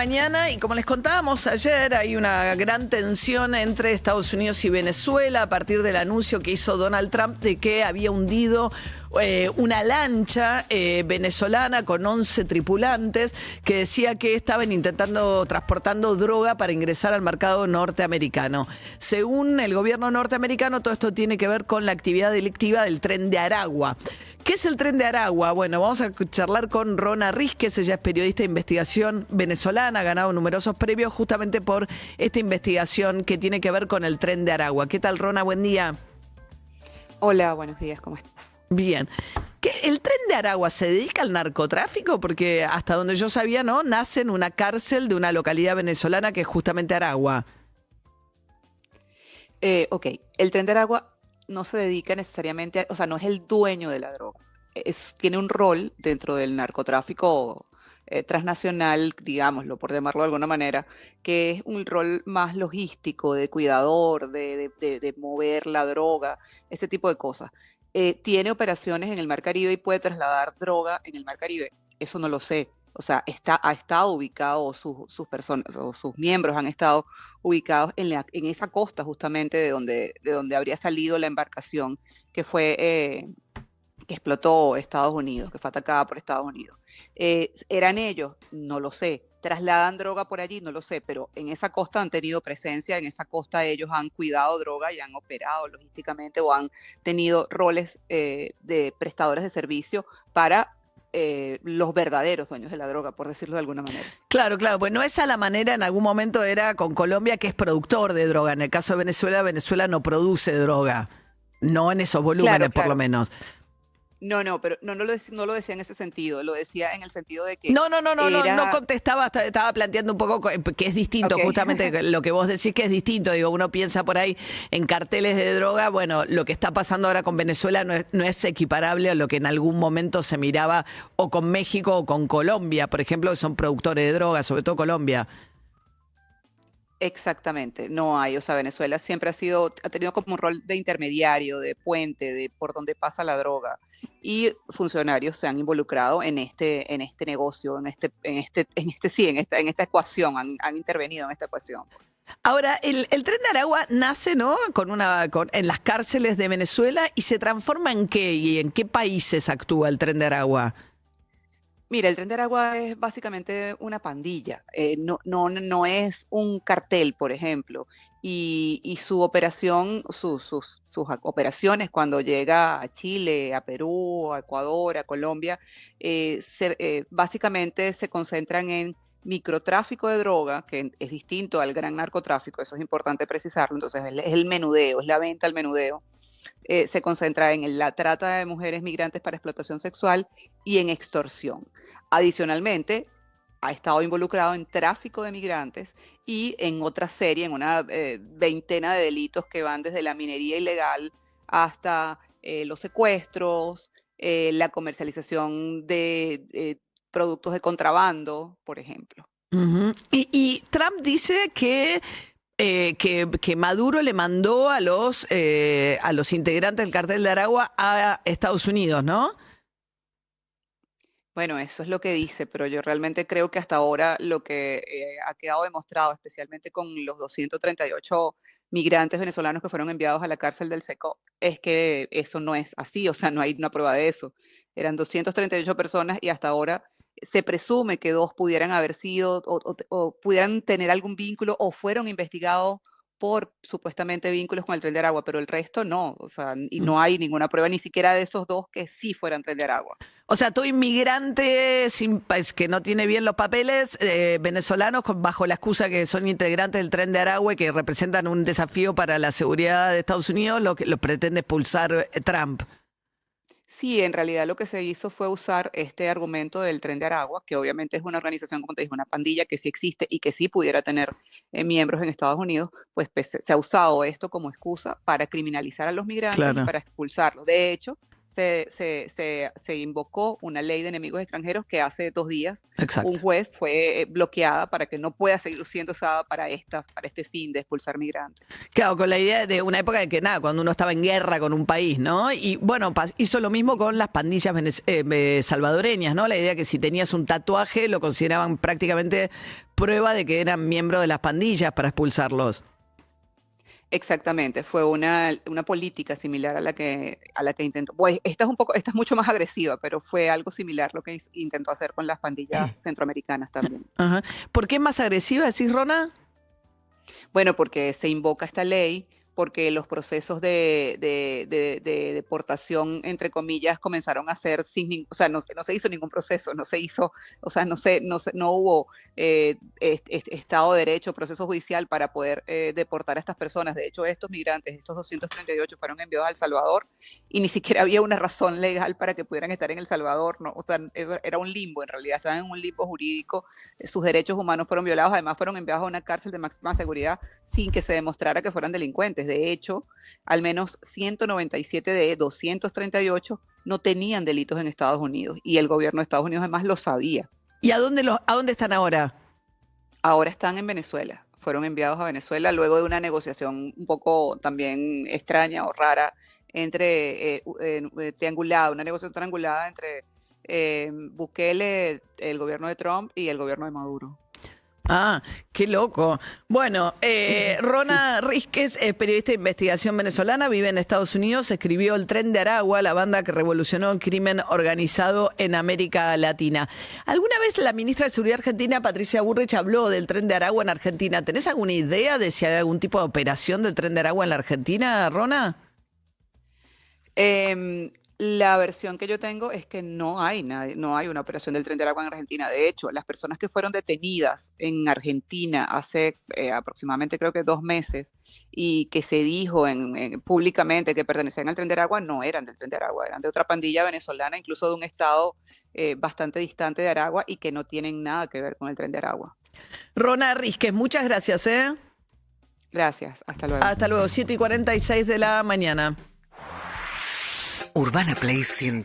mañana y como les contábamos ayer, hay una gran tensión entre Estados Unidos y Venezuela a partir del anuncio que hizo Donald Trump de que había hundido una lancha venezolana con 11 tripulantes que decía que estaban transportando droga para ingresar al mercado norteamericano. Según el gobierno norteamericano, todo esto tiene que ver con la actividad delictiva del Tren de Aragua. ¿Qué es el Tren de Aragua? Bueno, vamos a charlar con Rona Rísquez, ella es periodista de investigación venezolana, ha ganado numerosos premios justamente por esta investigación que tiene que ver con el Tren de Aragua. ¿Qué tal, Rona? Buen día. Hola, buenos días, ¿cómo estás? Bien. ¿El Tren de Aragua se dedica al narcotráfico? Porque hasta donde yo sabía, ¿no? Nace en una cárcel de una localidad venezolana que es justamente Aragua. Ok, el Tren de Aragua no se dedica necesariamente, o sea, no es el dueño de la droga. Tiene un rol dentro del narcotráfico transnacional, digámoslo, por llamarlo de alguna manera, que es un rol más logístico, de cuidador, de mover la droga, ese tipo de cosas. Tiene operaciones en el Mar Caribe y puede trasladar droga en el Mar Caribe. Eso no lo sé. O sea, ha estado ubicado, sus personas o sus miembros han estado ubicados en esa costa justamente de donde habría salido la embarcación que fue que explotó Estados Unidos, que fue atacada por Estados Unidos. ¿Eran ellos? No lo sé. ¿Trasladan droga por allí? No lo sé, pero en esa costa han tenido presencia, en esa costa ellos han cuidado droga y han operado logísticamente o han tenido roles de prestadores de servicio para los verdaderos dueños de la droga, por decirlo de alguna manera. Claro, claro, pues no es a la manera, en algún momento era con Colombia, que es productor de droga. En el caso de Venezuela, Venezuela no produce droga, no en esos volúmenes, por lo menos. No, pero no lo decía en ese sentido, lo decía en el sentido de que No contestaba, estaba planteando un poco que es distinto, okay. Justamente lo que vos decís que es distinto, digo, uno piensa por ahí en carteles de droga, bueno, lo que está pasando ahora con Venezuela no es equiparable a lo que en algún momento se miraba o con México o con Colombia, por ejemplo, que son productores de droga, sobre todo Colombia. Exactamente, no hay, o sea, Venezuela siempre ha tenido como un rol de intermediario, de puente, de por donde pasa la droga, y funcionarios se han involucrado en este negocio, en esta ecuación, han intervenido en esta ecuación. Ahora, el Tren de Aragua nace, ¿no? En las cárceles de Venezuela y se transforma ¿en qué? ¿Y en qué países actúa el Tren de Aragua? Mira, el Tren de Aragua es básicamente una pandilla, no es un cartel, por ejemplo, y su operación, sus operaciones cuando llega a Chile, a Perú, a Ecuador, a Colombia, básicamente se concentran en microtráfico de droga, que es distinto al gran narcotráfico, eso es importante precisarlo, entonces es el menudeo, es la venta al menudeo. Se concentra en la trata de mujeres migrantes para explotación sexual y en extorsión. Adicionalmente, ha estado involucrado en tráfico de migrantes y en otra serie, en una veintena de delitos que van desde la minería ilegal hasta los secuestros, la comercialización de productos de contrabando, por ejemplo. Uh-huh. Y Trump dice que Maduro le mandó a los integrantes del cartel de Aragua a Estados Unidos, ¿no? Bueno, eso es lo que dice, pero yo realmente creo que hasta ahora lo que ha quedado demostrado, especialmente con los 238 migrantes venezolanos que fueron enviados a la cárcel del Seco, es que eso no es así, o sea, no hay una prueba de eso. Eran 238 personas y hasta ahora se presume que 2 pudieran haber sido o pudieran tener algún vínculo o fueron investigados por supuestamente vínculos con el Tren de Aragua, pero el resto no, o sea, y no hay ninguna prueba ni siquiera de esos 2 que sí fueran Tren de Aragua. O sea, todo inmigrante que no tiene bien los papeles, venezolanos bajo la excusa que son integrantes del Tren de Aragua y que representan un desafío para la seguridad de Estados Unidos, lo pretende expulsar Trump. Sí, en realidad lo que se hizo fue usar este argumento del Tren de Aragua, que obviamente es una organización, como te dije, una pandilla que sí existe y que sí pudiera tener miembros en Estados Unidos, pues se ha usado esto como excusa para criminalizar a los migrantes, claro, y para expulsarlos. De hecho, se invocó una ley de enemigos extranjeros que hace 2 días Exacto. un juez fue bloqueada para que no pueda seguir siendo usada para este fin de expulsar migrantes. Claro, con la idea de una época de que nada, cuando uno estaba en guerra con un país, ¿no? Y bueno, hizo lo mismo con las pandillas salvadoreñas, ¿no? La idea que si tenías un tatuaje lo consideraban prácticamente prueba de que eran miembros de las pandillas para expulsarlos. Exactamente, fue una política similar a la que intentó. Pues esta es mucho más agresiva, pero fue algo similar lo que intentó hacer con las pandillas centroamericanas también. Ajá. ¿Por qué es más agresiva, decís, Rona? Bueno, porque se invoca esta ley, porque los procesos de deportación, entre comillas, comenzaron a ser o sea, no se hizo ningún proceso, no se hizo, o sea, no hubo Estado de Derecho, proceso judicial para poder deportar a estas personas. De hecho, estos migrantes, estos 238 fueron enviados a El Salvador y ni siquiera había una razón legal para que pudieran estar en El Salvador, ¿no? O sea, era un limbo, en realidad, estaban en un limbo jurídico, sus derechos humanos fueron violados, además fueron enviados a una cárcel de máxima seguridad sin que se demostrara que fueran delincuentes. De hecho, al menos 197 de 238 no tenían delitos en Estados Unidos y el gobierno de Estados Unidos además lo sabía. ¿Y a dónde están ahora? Ahora están en Venezuela. Fueron enviados a Venezuela luego de una negociación un poco también extraña o rara triangulada, una negociación triangulada entre Bukele, el gobierno de Trump y el gobierno de Maduro. Ah, qué loco. Bueno, Rona Rísquez es periodista de investigación venezolana, vive en Estados Unidos, escribió El Tren de Aragua, la banda que revolucionó el crimen organizado en América Latina. ¿Alguna vez la ministra de Seguridad argentina, Patricia Bullrich, habló del Tren de Aragua en Argentina? ¿Tenés alguna idea de si hay algún tipo de operación del Tren de Aragua en la Argentina, Rona? La versión que yo tengo es que no hay una operación del Tren de Aragua en Argentina. De hecho, las personas que fueron detenidas en Argentina hace aproximadamente creo que 2 meses y que se dijo públicamente que pertenecían al Tren de Aragua no eran del Tren de Aragua, eran de otra pandilla venezolana, incluso de un estado bastante distante de Aragua y que no tienen nada que ver con el Tren de Aragua. Rona Rísquez, muchas gracias, ¿eh? Gracias, hasta luego. Hasta luego, 7:46 de la mañana. Urbana Play 100.